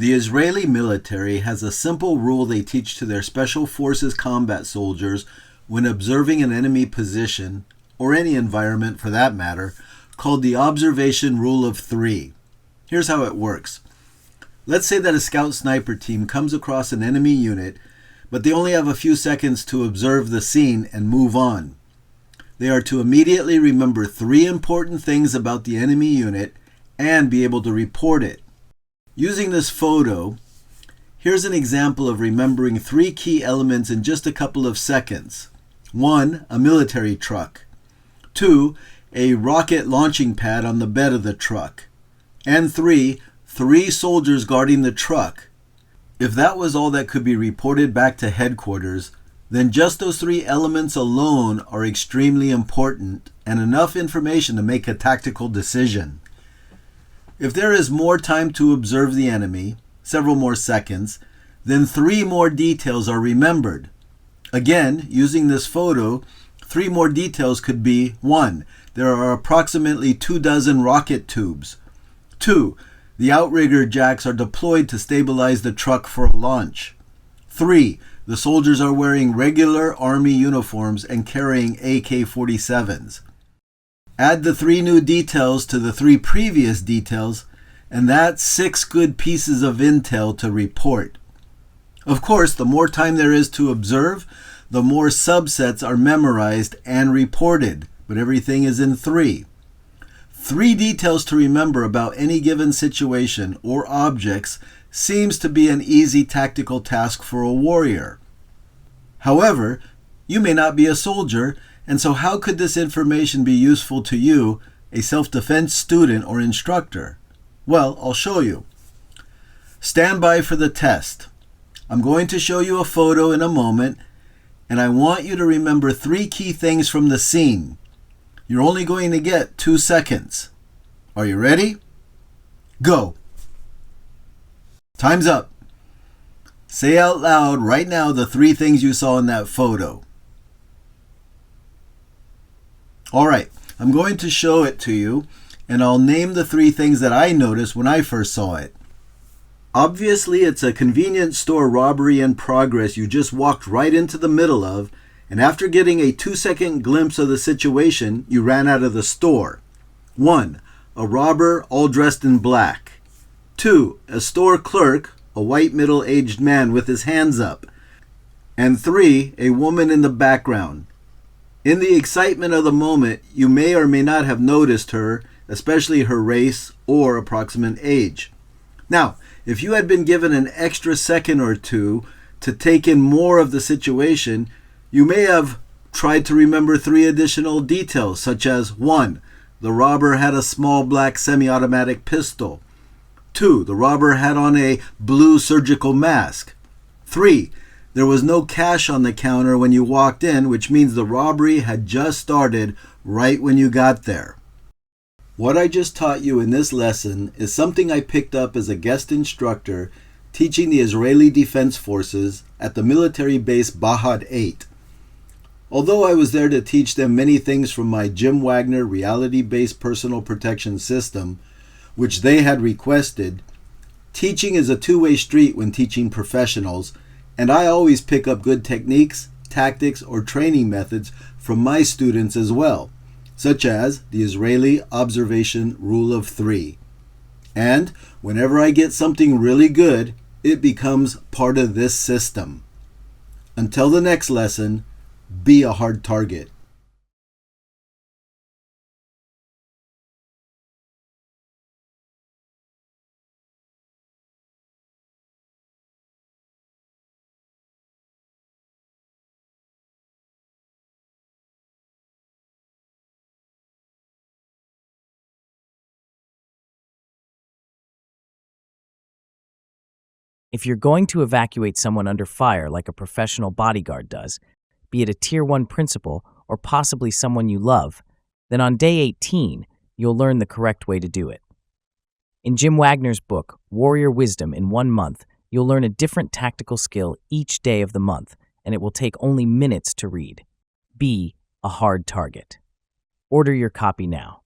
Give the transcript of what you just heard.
The Israeli military has a simple rule they teach to their special forces combat soldiers when observing an enemy position, or any environment for that matter, called the observation rule of 3. Here's how it works. Let's say that a scout sniper team comes across an enemy unit, but they only have a few seconds to observe the scene and move on. They are to immediately remember 3 important things about the enemy unit and be able to report it. Using this photo, here's an example of remembering 3 key elements in just a couple of seconds. 1. A military truck. 2. A rocket launching pad on the bed of the truck. And 3. 3 soldiers guarding the truck. If that was all that could be reported back to headquarters, then just those 3 elements alone are extremely important and enough information to make a tactical decision. If there is more time to observe the enemy, several more seconds, then 3 more details are remembered. Again, using this photo, 3 more details could be 1. There are approximately 24 rocket tubes. 2. The outrigger jacks are deployed to stabilize the truck for a launch. 3. The soldiers are wearing regular Army uniforms and carrying AK-47s. Add the 3 new details to the 3 previous details, and that's 6 good pieces of intel to report. Of course, the more time there is to observe, the more subsets are memorized and reported, but everything is in 3. 3 details to remember about any given situation or objects seems to be an easy tactical task for a warrior. However, you may not be a soldier, and so how could this information be useful to you, a self-defense student or instructor? Well, I'll show you. Stand by for the test. I'm going to show you a photo in a moment, and I want you to remember 3 key things from the scene. You're only going to get 2 seconds. Are you ready? Go. Time's up. Say out loud right now the 3 things you saw in that photo. All right, I'm going to show it to you, and I'll name the 3 things that I noticed when I first saw it. Obviously, it's a convenience store robbery in progress you just walked right into the middle of, and after getting a 2-second glimpse of the situation, you ran out of the store. 1. A robber all dressed in black. 2. A store clerk, a white middle-aged man with his hands up. And 3. A woman in the background. In the excitement of the moment, you may or may not have noticed her, especially her race or approximate age. Now, if you had been given an extra second or 2 to take in more of the situation, you may have tried to remember 3 additional details, such as 1. The robber had a small black semi-automatic pistol. 2. The robber had on a blue surgical mask. 3. There was no cash on the counter when you walked in, which means the robbery had just started right when you got there. What I just taught you in this lesson is something I picked up as a guest instructor teaching the Israeli Defense Forces at the military base Bahad 8. Although I was there to teach them many things from my Jim Wagner reality-based personal protection system, which they had requested, teaching is a two-way street when teaching professionals, and I always pick up good techniques, tactics, or training methods from my students as well, such as the Israeli observation rule of 3. And whenever I get something really good, it becomes part of this system. Until the next lesson, be a hard target. If you're going to evacuate someone under fire like a professional bodyguard does, be it a Tier 1 principal or possibly someone you love, then on day 18, you'll learn the correct way to do it. In Jim Wagner's book, Warrior Wisdom in 1 month, you'll learn a different tactical skill each day of the month, and it will take only minutes to read. Be a hard target. Order your copy now.